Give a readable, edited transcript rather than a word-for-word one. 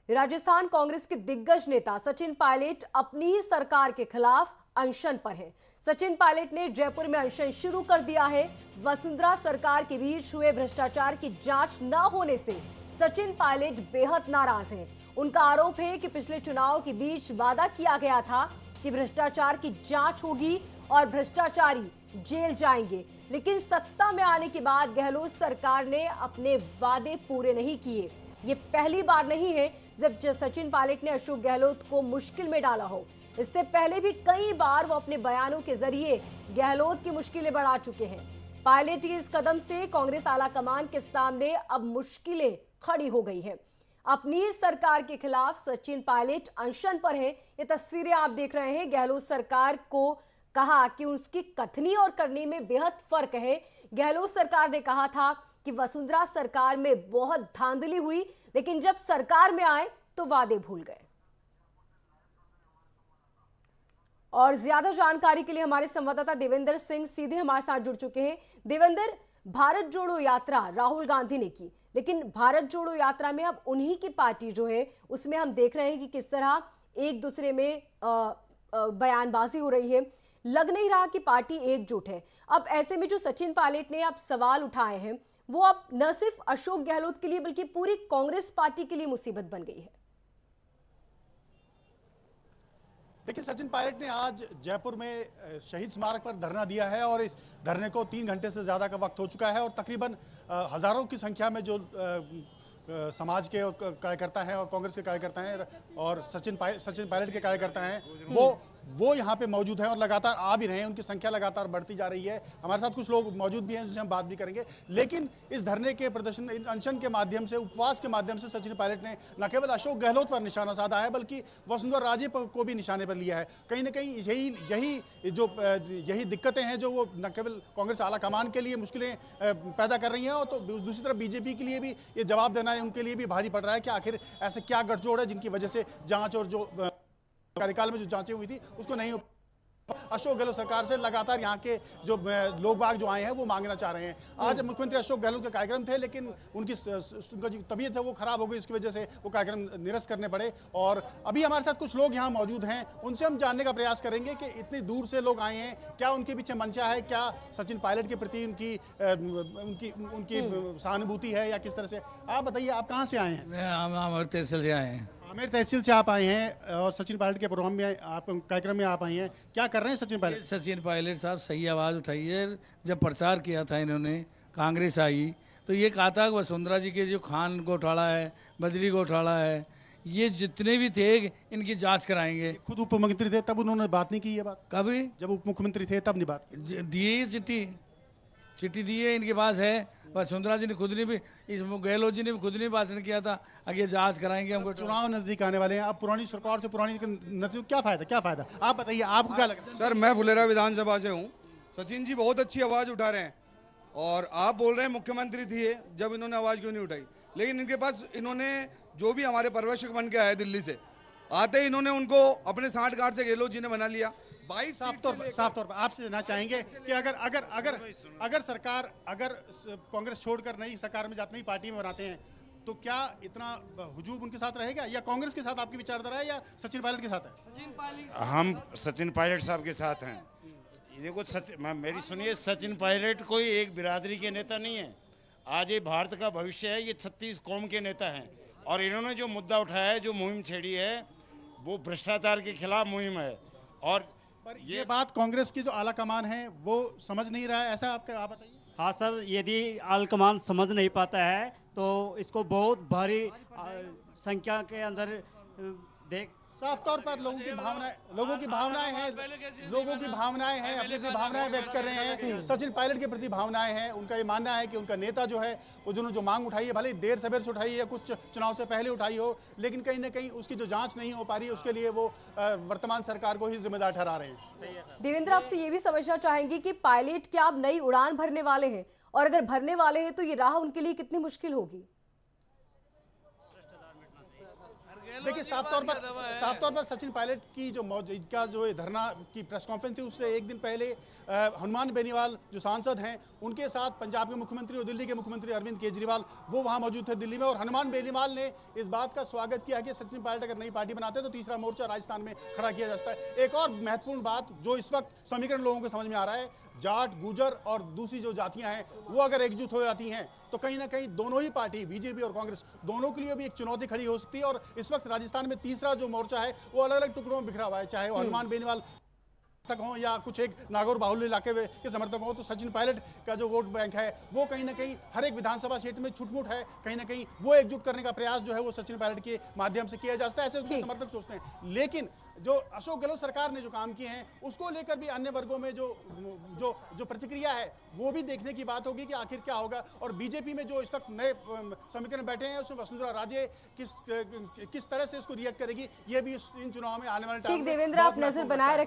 राजस्थान कांग्रेस के दिग्गज नेता सचिन पायलट अपनी ही सरकार के खिलाफ अनशन पर हैं। सचिन पायलट ने जयपुर में अनशन शुरू कर दिया है। वसुंधरा सरकार के बीच हुए भ्रष्टाचार की जांच न होने से सचिन पायलट बेहद नाराज हैं। उनका आरोप है कि पिछले चुनाव के बीच वादा किया गया था कि भ्रष्टाचार की जांच होगी और भ्रष्टाचारी जेल जाएंगे, लेकिन सत्ता में आने के बाद गहलोत सरकार ने अपने वादे पूरे नहीं किए। ये पहली बार नहीं है जब सचिन पायलट ने अशोक गहलोत को मुश्किल में डाला हो। इससे पहले भी कई बार वो अपने बयानों के जरिए गहलोत की मुश्किलें बढ़ा चुके हैं। पायलट के इस कदम से कांग्रेस आलाकमान के सामने अब मुश्किलें खड़ी हो गई हैं। अपनी सरकार के खिलाफ सचिन पायलट अनशन पर हैं। ये तस्वीरें आप देख रहे हैं। गहलोत सरकार को कहा कि उसकी कथनी और करनी में बेहद फर्क है। गहलोत सरकार ने कहा था कि वसुंधरा सरकार में बहुत धांधली हुई, लेकिन जब सरकार में आए तो वादे भूल गए। और ज्यादा जानकारी के लिए हमारे संवाददाता देवेंद्र सिंह सीधे हमारे साथ जुड़ चुके हैं। देवेंद्र, भारत जोड़ो यात्रा राहुल गांधी ने की, लेकिन भारत जोड़ो यात्रा में अब उन्हीं की पार्टी जो है उसमें हम देख रहे हैं कि किस तरह एक दूसरे में बयानबाजी हो रही है। लग नहीं रहा कि पार्टी एकजुट है। अब ऐसे में जो सचिन पायलट ने अब सवाल उठाए हैं वो अब न सिर्फ अशोक गहलोत के लिए बल्कि पूरी कांग्रेस पार्टी के लिए मुसीबत बन गई है। देखिए, सचिन पायलट ने आज जयपुर में शहीद स्मारक पर धरना दिया है और इस धरने को 3 घंटे से ज़्यादा का वक्त हो चुका है और तकरीबन हज़ारों की संख्या में जो समाज के कार्यकर्ता हैं और कांग्रेस के कार्यकर्ता हैं और सचिन पायलट के कार्यकर्ता हैं वो यहाँ पे मौजूद हैं और लगातार आ भी रहे हैं। उनकी संख्या लगातार बढ़ती जा रही है। हमारे साथ कुछ लोग मौजूद भी हैं जिनसे हम बात भी करेंगे। लेकिन इस धरने के प्रदर्शन, अनशन के माध्यम से, उपवास के माध्यम से सचिन पायलट ने न केवल अशोक गहलोत पर निशाना साधा है बल्कि वसुंधरा राजे को भी निशाने पर लिया है। कहीं ना कहीं यही दिक्कतें हैं जो वो न केवल कांग्रेस आलाकमान के लिए मुश्किलें पैदा कर रही हैं और तो दूसरी तरफ बीजेपी के लिए भी ये जवाब देना है, उनके लिए भी भारी पड़ रहा है कि आखिर ऐसे क्या गठजोड़ है जिनकी वजह से जांच और जो कार्यकाल में जो जांचें हुई थी उसको नहीं हो। अशोक गहलोत सरकार से लगातार यहाँ के जो लोग बाग जो आए हैं वो मांगना चाह रहे हैं। आज मुख्यमंत्री अशोक गहलोत के कार्यक्रम थे, लेकिन उनकी जो तबीयत है वो खराब हो गई, इसकी वजह से वो कार्यक्रम निरस्त करने पड़े। और अभी हमारे साथ कुछ लोग यहाँ मौजूद हैं, उनसे हम जानने का प्रयास करेंगे कि इतनी दूर से लोग आए हैं, क्या उनके पीछे मंशा है, क्या सचिन पायलट के प्रति उनकी सहानुभूति है या किस तरह से। आप बताइए, आप कहाँ से आए हैं? मैं आमेर तहसील से आए हैं। आमेर तहसील से आप आए हैं और सचिन पायलट के प्रोग्राम में कार्यक्रम में आप आए हैं। क्या कर रहे हैं सचिन पायलट? सचिन पायलट साहब सही आवाज़ उठाई है। जब प्रचार किया था इन्होंने, कांग्रेस आई तो ये कहा था कि वसुंधरा जी के जो खान घोटाला है, बदली घोटाला है, ये जितने भी थे इनकी जांच कराएंगे। खुद उप मुख्यमंत्री थे तब उन्होंने बात नहीं की ये बात? कभी जब उप मुख्यमंत्री थे तब नहीं बात दिए चिट्ठी दी है, इनके पास है। वसुंधरा जी ने खुद ने भी, इस गहलोत जी ने भी खुद ने भाषण किया था आगे जांच कराएंगे हमको। चुनाव नजदीक आने वाले हैं, अब पुरानी सरकार से पुरानी क्या फायदा? आप बताइए, आपको क्या लगता है? सर, मैं फुलेरा विधानसभा से हूँ। सचिन जी बहुत अच्छी आवाज़ उठा रहे हैं और आप बोल रहे हैं मुख्यमंत्री थी जब इन्होंने आवाज़ क्यों नहीं उठाई। लेकिन इनके पास, इन्होंने जो भी हमारे पर्यवेक्षक बन के आए दिल्ली से, आते ही इन्होंने उनको अपने साठ गांठ से गहलोत जी ने बना लिया। साफ तौर पर आपसे जानना चाहेंगे कि अगर सरकार, अगर कांग्रेस छोड़कर नई सरकार में जाते, नई पार्टी में बनाते हैं तो क्या इतना हुजूम उनके साथ रहेगा या कांग्रेस के साथ आपकी विचारधारा है या सचिन पायलट के साथ है? हम सचिन पायलट साहब के साथ हैं। देखो मेरी सुनिए, सचिन पायलट कोई एक बिरादरी के नेता नहीं है। आज ये भारत का भविष्य है, ये 36 कौम के नेता हैं और इन्होंने जो मुद्दा उठाया है, जो मुहिम छेड़ी है, वो भ्रष्टाचार के खिलाफ मुहिम है। और पर ये बात कांग्रेस की जो आलाकमान है वो समझ नहीं रहा है, ऐसा आप बताइए। हाँ सर, यदि आलाकमान समझ नहीं पाता है तो इसको बहुत भारी संख्या के अंदर साफ तौर पर लोगों की भावनाएं हैं, अपनी भावनाएं व्यक्त कर रहे हैं। सचिन पायलट के प्रति भावनाएं हैं। उनका ये मानना है कि उनका नेता जो है वो जो मांग उठाई है, भले देर सवेर से उठाई है, कुछ चुनाव से पहले उठाई हो, लेकिन कहीं ना कहीं उसकी जो जांच नहीं हो पा रही है, उसके लिए वो वर्तमान सरकार को ही जिम्मेदार ठहरा रहे हैं। देवेंद्र, आपसे ये भी समझना चाहेंगे कि पायलट क्या अब नई उड़ान भरने वाले हैं, और अगर भरने वाले हैं तो ये राह उनके लिए कितनी मुश्किल होगी? देखिए साफ तौर पर सचिन पायलट की जो ये धरना की प्रेस कॉन्फ्रेंस थी उससे एक दिन पहले हनुमान बेनीवाल जो सांसद हैं उनके साथ पंजाब के मुख्यमंत्री और दिल्ली के मुख्यमंत्री अरविंद केजरीवाल वो वहां मौजूद थे दिल्ली में, और हनुमान बेनीवाल ने इस बात का स्वागत किया कि सचिन पायलट अगर नई पार्टी बनाते हैं तो तीसरा मोर्चा राजस्थान में खड़ा किया जा सकता है। एक और महत्वपूर्ण बात जो इस वक्त समीकरण लोगों को समझ में आ रहा है, जाट गुजर और दूसरी जो जातियां हैं वो अगर एकजुट हो जाती हैं तो कहीं ना कहीं दोनों ही पार्टी बीजेपी और कांग्रेस दोनों के लिए भी एक चुनौती खड़ी हो सकती है। और इस वक्त राजस्थान में तीसरा जो मोर्चा है वो अलग अलग टुकड़ों में बिखरा हुआ है, चाहे वो हनुमान बेनीवाल तक हो या कुछ एक नागौर बाहुल्य इलाके के समर्थक हो, तो सचिन पायलट का जो वोट बैंक है वो कहीं ना कहीं हर एक विधानसभा क्षेत्र में छुटमुट है, कहीं ना कहीं वो एकजुट करने का प्रयास जो है वो सचिन पायलट के माध्यम से किया जा सकता है, ऐसे उनके समर्थक सोचते हैं। लेकिन जो अशोक गहलोत सरकार ने जो काम किए हैं उसको लेकर भी अन्य वर्गों में जो प्रतिक्रिया है वो भी देखने की बात होगी कि आखिर क्या होगा। और बीजेपी में जो इस वक्त नए समीकरण बैठे हैं उसमें वसुंधरा राजे किस तरह से इसको रिएक्ट करेगी, ये भी इन चुनाव में आने वाले ठीक देवेंद्र, आप नजर बनाए रखें।